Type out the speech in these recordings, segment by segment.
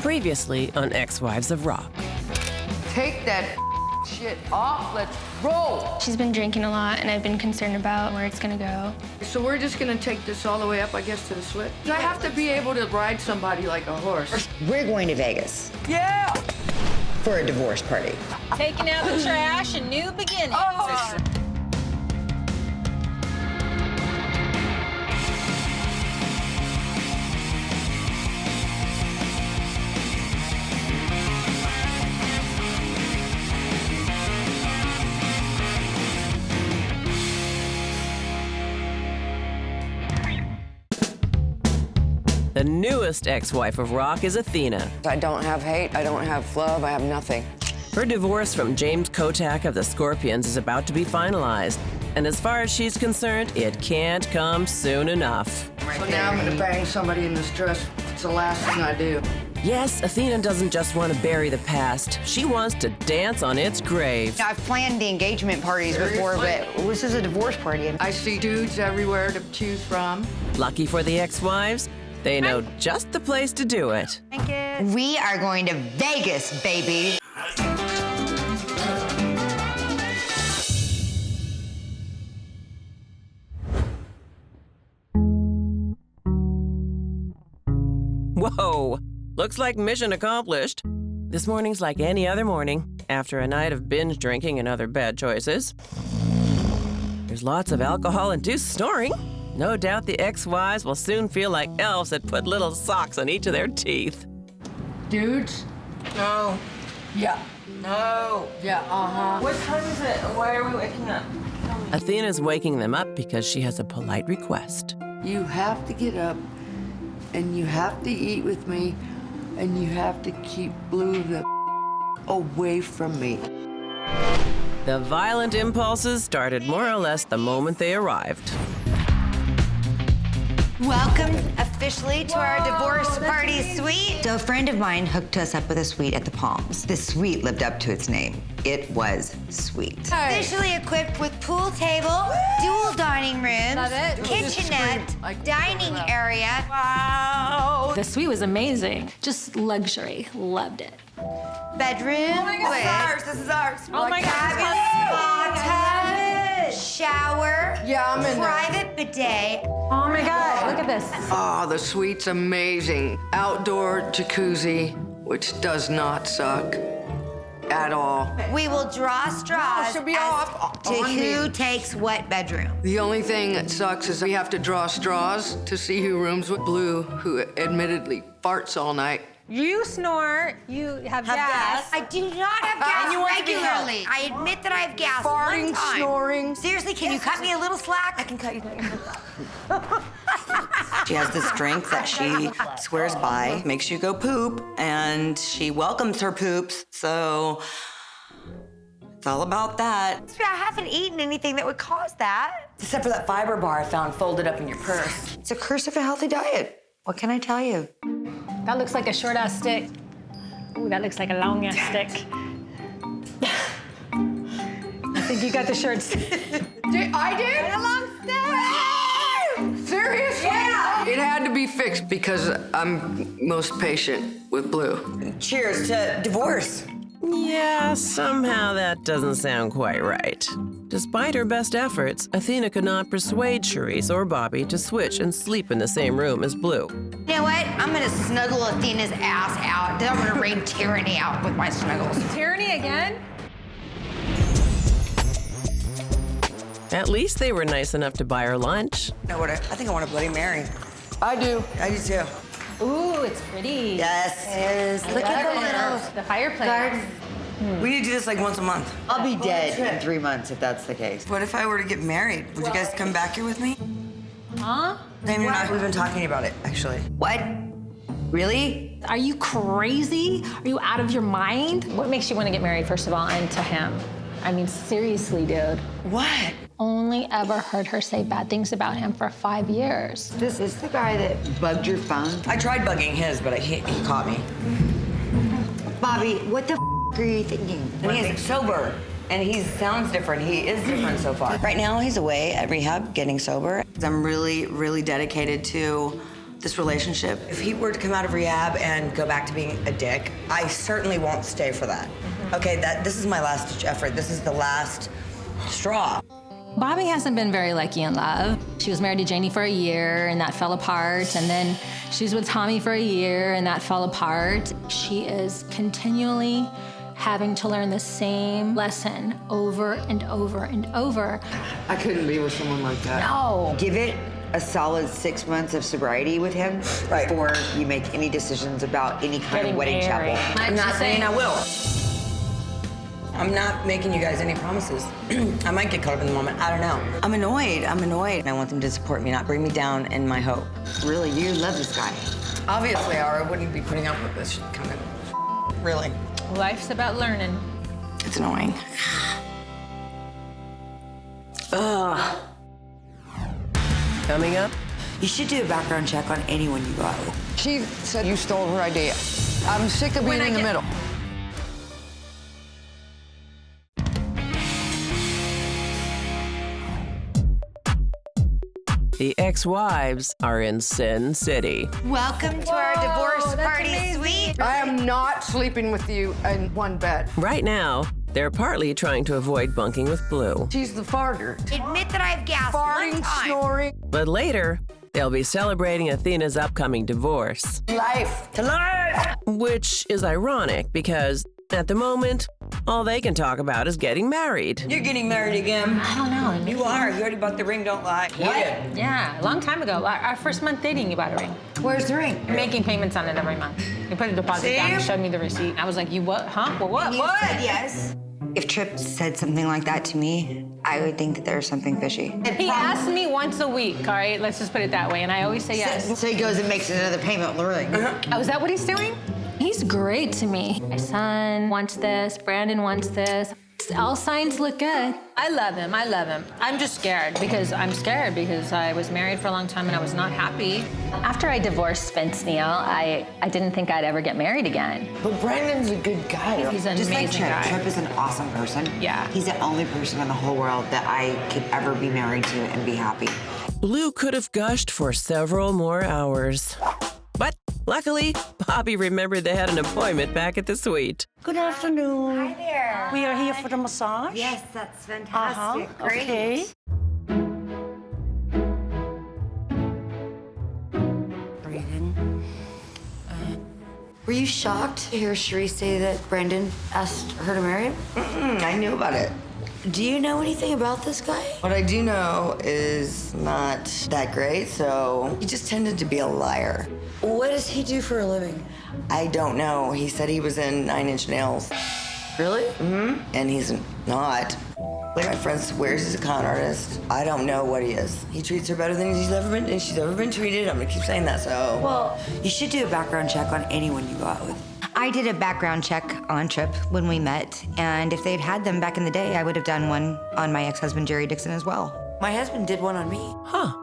Previously on Ex-Wives of Rock. Take that shit off, let's roll. She's been drinking a lot, and I've been concerned about where it's gonna go. So we're just gonna take this all the way up, I guess, to the switch. I have to be able to ride somebody like a horse. We're going to Vegas Yeah! for a divorce party. Taking out the trash and new beginnings. Oh. The newest ex-wife of Rock is Athena. I don't have hate, I don't have love, I have nothing. Her divorce from James Kotak of the Scorpions is about to be finalized. And as far as she's concerned, it can't come soon enough. So now I'm gonna bang somebody in this dress. It's the last thing I do. Yes, Athena doesn't just want to bury the past. She wants to dance on its grave. I've planned the engagement parties before, but this is a divorce party. I see dudes everywhere to choose from. Lucky for the ex-wives, they know just the place to do it. We are going to Vegas, baby. Whoa, looks like mission accomplished. This morning's like any other morning, after a night of binge drinking and other bad choices. There's lots of alcohol-induced snoring. No doubt the ex-wives will soon feel like elves that put little socks on each of their teeth. Dudes? No. Yeah. No. Yeah, uh-huh. What time is it? Why are we waking up? Athena's waking them up because she has a polite request. You have to get up, and you have to eat with me, and you have to keep Blue the away from me. The violent impulses started more or less the moment they arrived. Welcome officially to our divorce party suite. So a friend of mine hooked us up with a suite at the Palms. The suite lived up to its name. It was sweet. Officially equipped with pool table, dual dining rooms, Love it. kitchenette, dining area. Wow. The suite was amazing. Just luxury. Loved it. Bedroom This is ours. Oh my tub, shower, Yeah, I'm in there. private bidet. Oh my God, look at this. Oh, the suite's amazing. Outdoor jacuzzi, which does not suck at all. We will draw straws she'll be as off to on who me. takes what bedroom. The only thing that sucks is we have to draw straws to see who rooms with Blue, who admittedly farts all night. You snore, you have gas. I do not have gas you want to be regularly. I admit that I have gas Farting, one time. snoring. Seriously, can you cut me a little slack? I can cut you. She has this drink that she swears by, makes you go poop, and she welcomes her poops, so it's all about that. I haven't eaten anything that would cause that. Except for that fiber bar I found folded up in your purse. It's a curse of a healthy diet. What can I tell you? That looks like a short-ass stick. Ooh, that looks like a long-ass stick. I think you got the short stick. I did? A long stick? Seriously? Yeah. It had to be fixed because I'm most patient with Blue. Cheers to divorce. Yeah, somehow that doesn't sound quite right. Despite her best efforts, Athena could not persuade Charisse or Bobby to switch and sleep in the same room as Blue. You know what? I'm gonna snuggle Athena's ass out. Then I'm gonna rain tyranny out with my snuggles. Tyranny again? At least they were nice enough to buy her lunch. You know what? I think I want a Bloody Mary. I do. I do too. Ooh, it's pretty. Yes. Look at the little The fireplace. garden. We need to do this like once a month. I'll be dead in 3 months if that's the case. What if I were to get married? Would you guys come back here with me? Huh? Damien and I, we've been talking about it, actually. What? Really? Are you crazy? Are you out of your mind? What makes you want to get married, first of all, and to him? I mean, seriously, dude. What? Only ever heard her say bad things about him for 5 years. This is the guy that bugged your phone? I tried bugging his, but he caught me. Bobby, what the are you thinking? And he's sober. And he sounds different. He is different so far. Right now, he's away at rehab, getting sober. I'm really, really dedicated to this relationship. If he were to come out of rehab and go back to being a dick, I certainly won't stay for that. Okay, this is my last ditch effort. This is the last straw. Bobby hasn't been very lucky in love. She was married to Janie for a year, and that fell apart. And then she was with Tommy for a year, and that fell apart. She is continually having to learn the same lesson over and over and over. I couldn't be with someone like that. No. Give it a solid 6 months of sobriety with him before you make any decisions about any kind of wedding chapel. I'm not saying I will. I'm not making you guys any promises. I might get caught up in the moment. I don't know. I'm annoyed. I want them to support me, not bring me down in my hope. Really, you love this guy. Obviously, or I wouldn't be putting up with this kind of, really. Life's about learning. It's annoying. Ugh. Coming up, You should do a background check on anyone you go out with. She said you stole her idea. I'm sick of being in the middle. the ex-wives are in Sin City. Welcome to our divorce party suite. I am not sleeping with you in one bed. Right now, they're partly trying to avoid bunking with Blue. She's the farter. Admit that I've gassed Farting, one time. snoring. But later, they'll be celebrating Athena's upcoming divorce. Life. To life! Which is ironic because, at the moment, all they can talk about is getting married. You're getting married again. I don't know. You are. You already bought the ring, don't lie. What? Yeah, a long time ago. Our first month dating, you bought a ring. Where's the ring? You're making payments on it every month. You put a deposit See? down and showed me the receipt. I was like, you what? Huh? Well, what? You said yes. If Tripp said something like that to me, I would think that there's something fishy. He asks me once a week, all right? Let's just put it that way. And I always say yes. So he goes and makes another payment on the ring. Oh, is that what he's doing? He's great to me. My son wants this. Brandon wants this. All signs look good. I love him. I love him. I'm just scared because I was married for a long time and I was not happy. After I divorced Vince Neil, I didn't think I'd ever get married again. But Brandon's a good guy. He's an Just like amazing Tripp. guy. Tripp is an awesome person. Yeah. He's the only person in the whole world that I could ever be married to and be happy. Blue could have gushed for several more hours. But luckily, Bobby remembered they had an appointment back at the suite. Good afternoon. Hi there. We are here for the massage. Yes, that's fantastic. Great. Okay. Brandon. Were you shocked to hear Cherie say that Brandon asked her to marry him? I knew about it. Do you know anything about this guy? What I do know is not that great, so he just tended to be a liar. What does he do for a living? I don't know. He said he was in 9 Inch Nails. Really? Mm-hmm. And he's not. Like my friend swears he's a con artist. I don't know what he is. He treats her better than she's ever been treated. I'm gonna keep saying that, so. Well, you should do a background check on anyone you go out with. I did a background check on Tripp when we met, and if they'd had them back in the day, I would have done one on my ex-husband, Jerry Dixon, as well. My husband did one on me. Huh.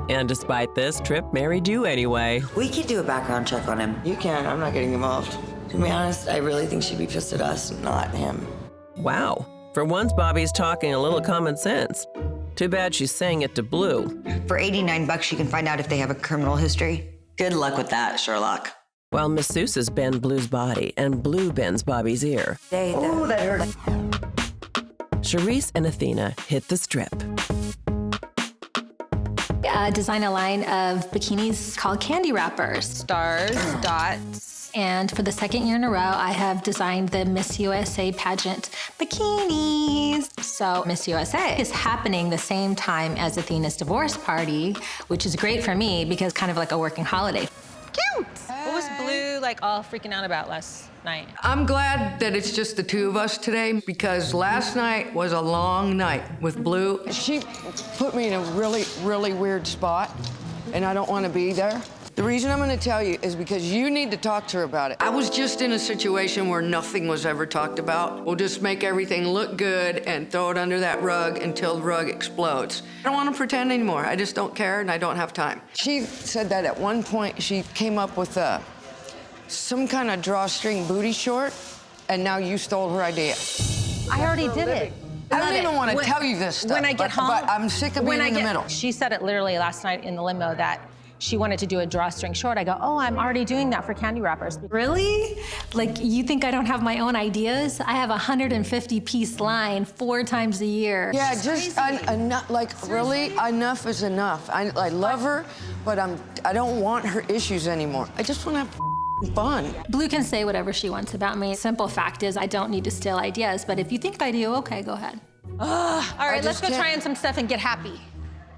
And despite this, Tripp married you anyway. We could do a background check on him. You can. I'm not getting involved. To be honest, I really think she'd be pissed at us, not him. Wow. For once, Bobby's talking a little common sense. Too bad she's saying it to Blue. For $89, you can find out if they have a criminal history. Good luck with that, Sherlock. While masseuses bend Blue's body and Blue bends Bobby's ear, Oh, that hurt. Charisse and Athena hit the strip. Design a line of bikinis called candy wrappers. Stars, dots. And for the second year in a row, I have designed the Miss USA pageant bikinis. So Miss USA is happening the same time as Athena's divorce party, which is great for me because kind of like a working holiday. Cute! What was Blue like all freaking out about last night? I'm glad that it's just the two of us today because last night was a long night with Blue. She put me in a really, really weird spot, and I don't want to be there. The reason I'm going to tell you is because you need to talk to her about it. I was just in a situation where nothing was ever talked about. We'll just make everything look good and throw it under that rug until the rug explodes. I don't want to pretend anymore. I just don't care, and I don't have time. She said that at one point she came up with some kind of drawstring booty short, and now you stole her idea. I already did it. I don't even want to tell you this stuff. When I get home, but I'm sick of being in the middle. She said it literally last night in the limo that she wanted to do a drawstring short. I go, oh, I'm already doing that for candy wrappers. Really? Like, you think I don't have my own ideas? I have a 150-piece line 4 times a year. Yeah, just enough. Like, really, enough is enough. I love her, but I don't want her issues anymore. I just want to have fun. Blue can say whatever she wants about me. Simple fact is I don't need to steal ideas, but if you think I do, okay, go ahead. All right, let's go try on some stuff and get happy.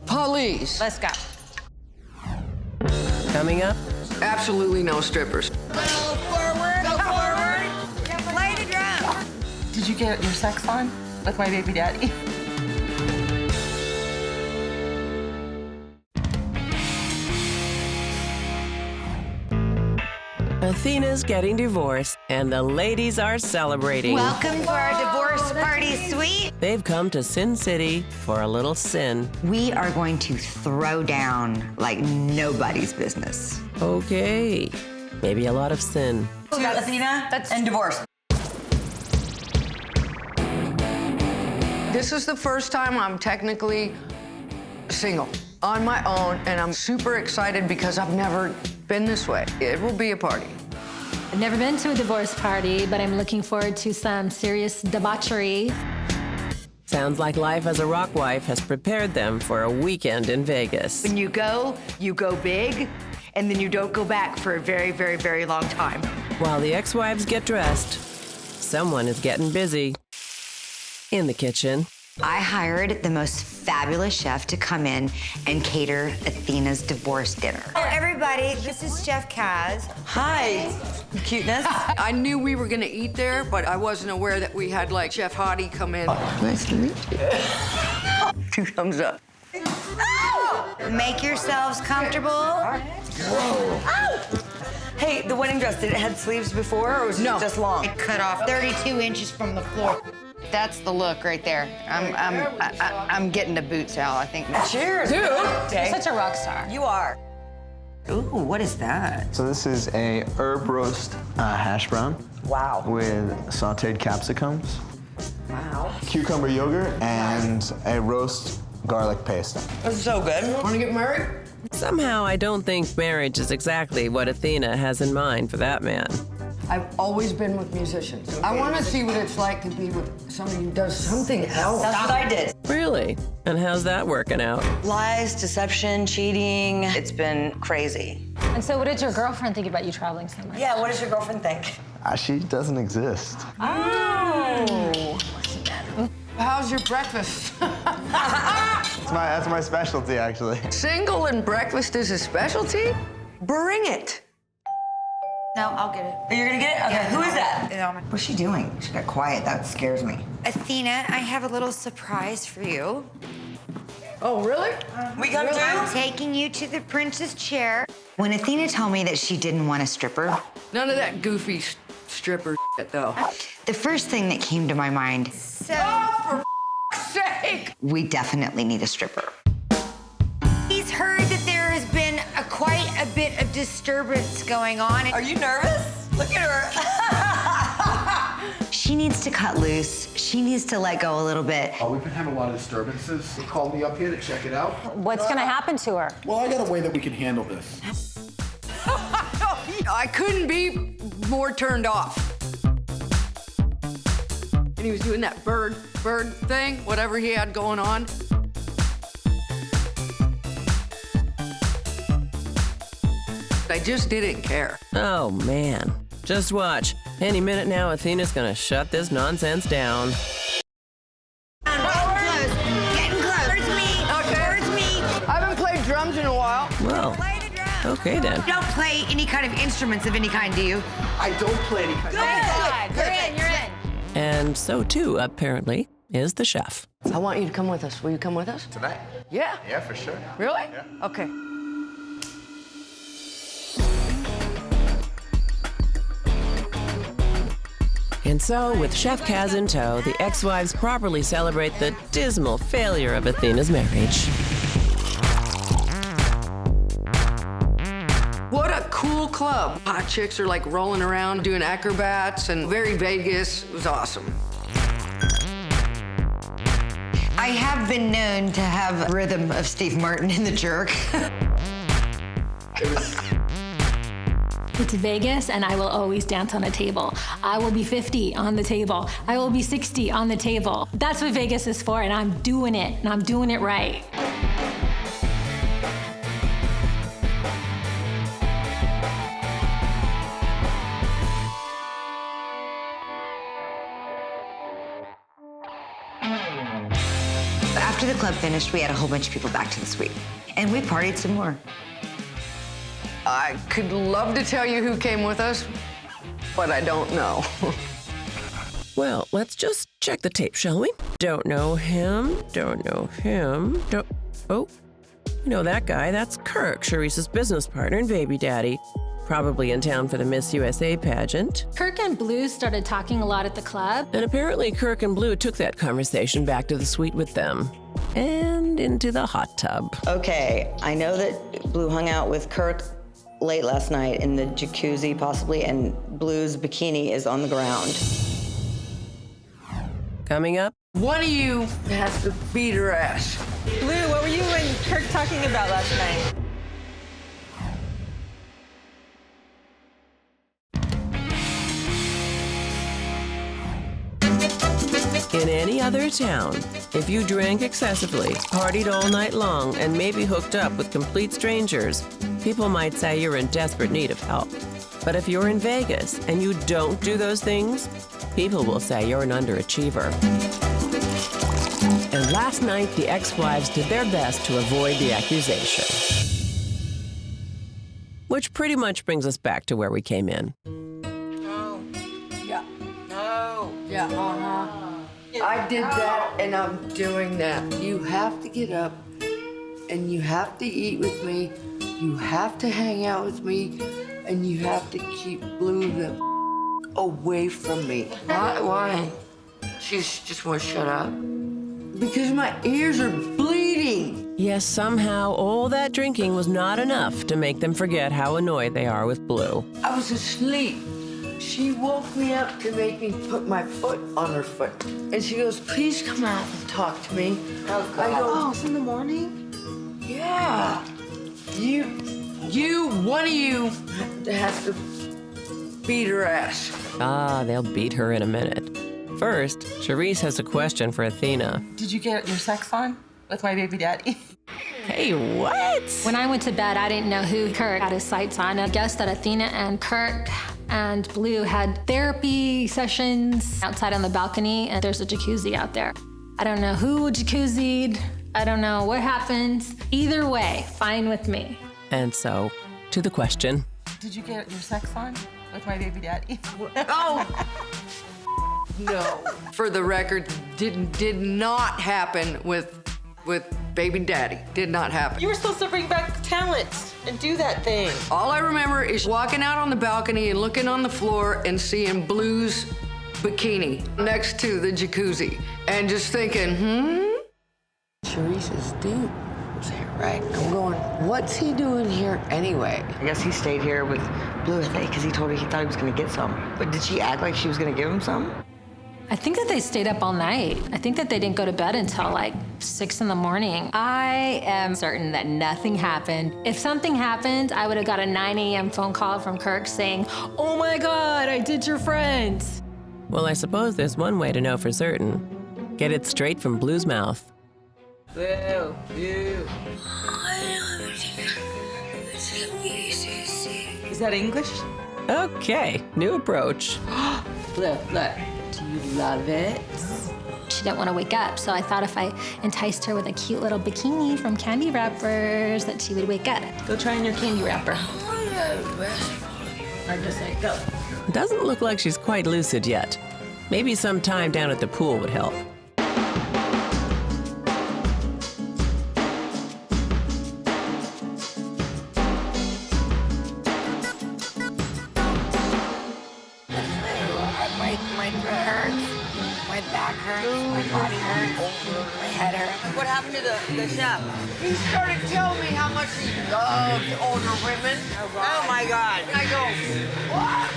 Police. Let's go. Coming up, Absolutely no strippers. Go forward. Go forward. Play the drum. Did you get your sex on with my baby daddy? Athena's getting divorced, and the ladies are celebrating. Welcome to our divorce party suite. They've come to Sin City for a little sin. We are going to throw down like nobody's business. Okay, maybe a lot of sin. To Athena and divorce. This is the first time I'm technically single on my own, and I'm super excited because I've never been this way. It will be a party. I've never been to a divorce party, but I'm looking forward to some serious debauchery. Sounds like life as a rock wife has prepared them for a weekend in Vegas. When you go big, and then you don't go back for a very, very, very long time. While the ex-wives get dressed, someone is getting busy in the kitchen. I hired the most fabulous chef to come in and cater Athena's divorce dinner. Oh, everybody, this is Chef Kaz. Hi, cuteness. I knew we were gonna eat there, but I wasn't aware that we had like Chef Hottie come in. Nice to meet you. 2 thumbs up. Make yourselves comfortable. Whoa. Hey, the wedding dress, did it have sleeves before, or was it just long? It cut off 32 inches from the floor. That's the look right there. I'm getting the boots out, I think. Cheers. Dude. You're such a rock star. You are. Ooh, what is that? So this is a herb roast hash brown. Wow. With sauteed capsicums. Wow. Cucumber yogurt and a roast garlic paste. This is so good. Wanna get married? Somehow, I don't think marriage is exactly what Athena has in mind for that man. I've always been with musicians. I want to see what it's like to be with somebody who does something else. That's what I did. Really? And how's that working out? Lies, deception, cheating. It's been crazy. And so what did your girlfriend think about you traveling so much? Yeah, what does your girlfriend think? She doesn't exist. Oh. How's your breakfast? That's my specialty, actually. Single and breakfast is a specialty? Bring it. No, I'll get it. Oh, you're gonna get it? Okay, Yeah, who is that? What's she doing? She got quiet, that scares me. Athena, I have a little surprise for you. Oh, really? We come I'm too? taking you to the princess chair. When Athena told me that she didn't want a stripper, None of that goofy stripper shit, though. the first thing that came to my mind, so Oh, for sake! we definitely need a stripper. He's heard that there has been quite a bit of disturbance going on. Are you nervous? Look at her. She needs to cut loose. She needs to let go a little bit. We've been having a lot of disturbances. They called me up here to check it out. What's gonna happen to her? Well, I got a way that we can handle this. I couldn't be more turned off. And he was doing that bird thing, whatever he had going on. I just didn't care. Oh, man. Just watch. Any minute now, Athena's gonna shut this nonsense down. Getting close. Towards me. Towards me. I haven't played drums in a while. Well, Play the drum. okay then. You don't play any kind of instruments of any kind, do you? I don't play any kind of... You're in, you're in. And so too, apparently, is the chef. I want you to come with us. Will you come with us? Tonight? Yeah. Yeah, for sure. Really? Yeah. Okay. And so, with Chef Kaz in tow, the ex-wives properly celebrate the dismal failure of Athena's marriage. What a cool club. Hot chicks are like rolling around doing acrobats and very Vegas. It was awesome. I have been known to have rhythm of Steve Martin in the jerk. It's Vegas, and I will always dance on a table. I will be 50 on the table. I will be 60 on the table. That's what Vegas is for, and I'm doing it, and I'm doing it right. After the club finished, we had a whole bunch of people back to the suite. And we partied some more. I could love to tell you who came with us, but I don't know. Well, let's just check the tape, shall we? Don't know him, don't know him, Oh, you know that guy, that's Kirk, Charissa's business partner and baby daddy. Probably in town for the Miss USA pageant. Kirk and Blue started talking a lot at the club. And apparently Kirk and Blue took that conversation back to the suite with them. And into the hot tub. Okay, I know that Blue hung out with Kirk late last night in the jacuzzi, possibly, and Blue's bikini is on the ground. Coming up. One of you has to beat her ass. Blue, what were you and Kirk talking about last night? In any other town, if you drank excessively, partied all night long, and maybe hooked up with complete strangers, people might say you're in desperate need of help. But if you're in Vegas and you don't do those things, people will say you're an underachiever. And last night, the ex-wives did their best to avoid the accusation. Which pretty much brings us back to where we came in. No. Yeah. No. Yeah, uh-huh. I did that, and I'm doing that. You have to get up, and you have to eat with me. You have to hang out with me, and you have to keep Blue the away from me. Why? She just won't shut up. Because my ears are bleeding. Yes, somehow all that drinking was not enough to make them forget how annoyed they are with Blue. I was asleep. She woke me up to make me put my foot on her foot. And she goes, please come out and talk to me. Oh, I go, oh, it's in the morning? Yeah. One of you has to beat her ass. Ah, they'll beat her in a minute. First, Charisse has a question for Athena. Did you get your sex on with my baby daddy? Hey, what? When I went to bed, I didn't know who Kirk had his sights on. I guess that Athena and Kirk and Blue had therapy sessions outside on the balcony, and there's a jacuzzi out there. I don't know who jacuzzied. I don't know what happened. Either way, fine with me. And so, to the question. Did you get your sex on with my baby daddy? Oh! No. For the record, did not happen with baby daddy. Did not happen. You were supposed to bring back talent and do that thing. All I remember is walking out on the balcony and looking on the floor and seeing Blue's bikini next to the jacuzzi and just thinking, Charissa's dude was here, right? I'm going, what's he doing here anyway? I guess he stayed here with Blue, I think, because he told her he thought he was going to get some. But did she act like she was going to give him some? I think that they stayed up all night. I think that they didn't go to bed until like 6 in the morning. I am certain that nothing happened. If something happened, I would have got a 9 a.m. phone call from Kirk saying, oh my God, I did your friends. Well, I suppose there's one way to know for certain. Get it straight from Blue's mouth. Blue, Blue. Is that English? Okay, new approach. Blue, look. Do you love it? She didn't want to wake up, so I thought if I enticed her with a cute little bikini from Candy Wrappers, that she would wake up. Go try on your candy wrapper. Or just like, go. Doesn't look like she's quite lucid yet. Maybe some time down at the pool would help. What happened to the chef? He started telling me how much he loved older women. Oh my God. I go, what?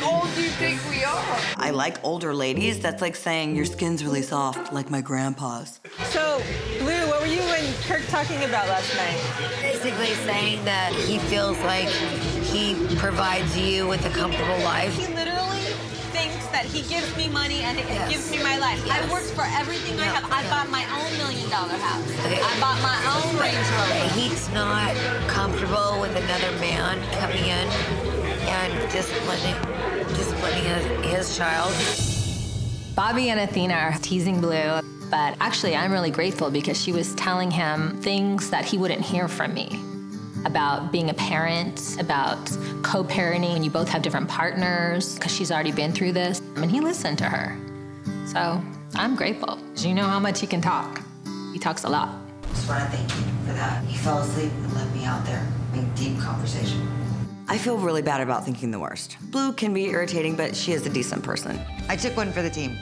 How old do you think we are? I like older ladies. That's like saying your skin's really soft, like my grandpa's. So, Blue, what were you and Kirk talking about last night? They basically saying that he feels like he provides you with a comfortable life. He literally thinks that he gives me money and it gives me my life. I worked for everything I have. I bought my own $1 million house. I bought my own Range Rover. He's not comfortable with another man coming in and disciplining his child. Bobby and Athena are teasing Blue, but actually I'm really grateful because she was telling him things that he wouldn't hear from me about being a parent, about co-parenting when you both have different partners, because she's already been through this. I mean, he listened to her. So I'm grateful, because you know how much he can talk. He talks a lot. Just want to thank you for that. He fell asleep and left me out there in deep conversation. I feel really bad about thinking the worst. Blue can be irritating, but she is a decent person. I took one for the team.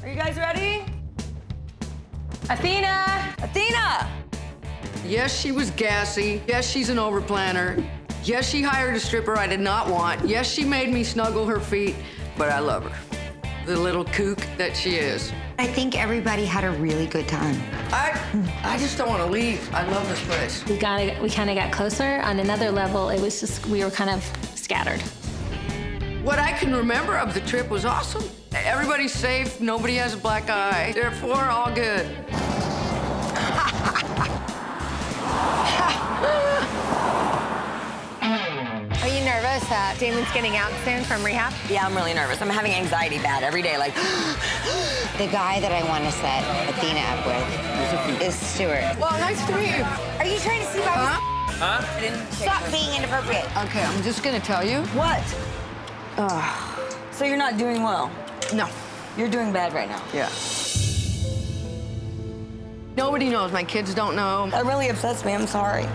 Are you guys ready? Athena! Athena! Yes, she was gassy. Yes, she's an overplanner. Yes, she hired a stripper I did not want. Yes, she made me snuggle her feet, but I love her. The little kook that she is. I think everybody had a really good time. I just don't want to leave. I love this place. We kind of got closer. On another level, it was just, we were kind of scattered. What I can remember of the trip was awesome. Everybody's safe, nobody has a black eye. Therefore, all good. Are you nervous that Damon's getting out soon from rehab? Yeah, I'm really nervous. I'm having anxiety bad every day, like. The guy that I want to set Athena up with is Stuart. Well, nice to meet you. Are you trying to see my... Stop being inappropriate. Okay, I'm just gonna tell you. What? So you're not doing well? No. You're doing bad right now. Yeah. Nobody knows. My kids don't know. That really upsets me. I'm sorry.